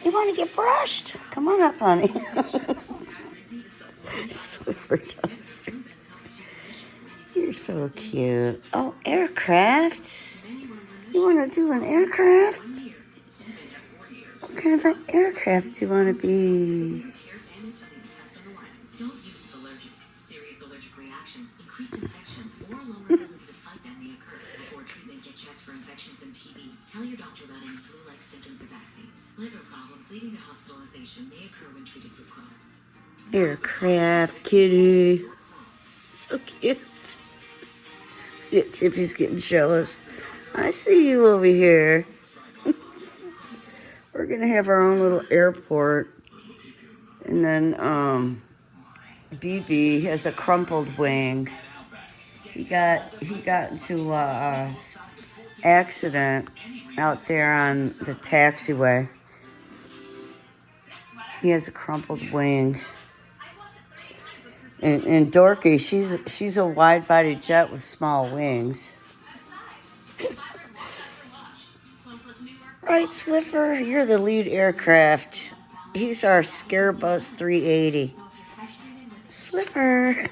You want to get brushed? Come on up, honey. Swiffer Toaster. You're so cute. Oh, aircraft. You want to do an aircraft? What kind of an aircraft do you want to be? Don't use allergic. Serious allergic reactions, increased infections, or lower ability to fight them may occur. Before treatment, get checked for infections and TB. Tell your doctor about any flu-like symptoms or vaccines. Liver problems leading to hospitalization may occur when treated for Crohn's. Aircraft kitty. So cute. Yeah, Tippy's getting jealous. I see you over here. We're gonna have our own little airport. And then BB has a crumpled wing. He got into a accident out there on the taxiway. He has a crumpled wing. And Dorky, she's a wide-body jet with small wings. Right, Swiffer, you're the lead aircraft. He's our Scarebus 380. Swiffer.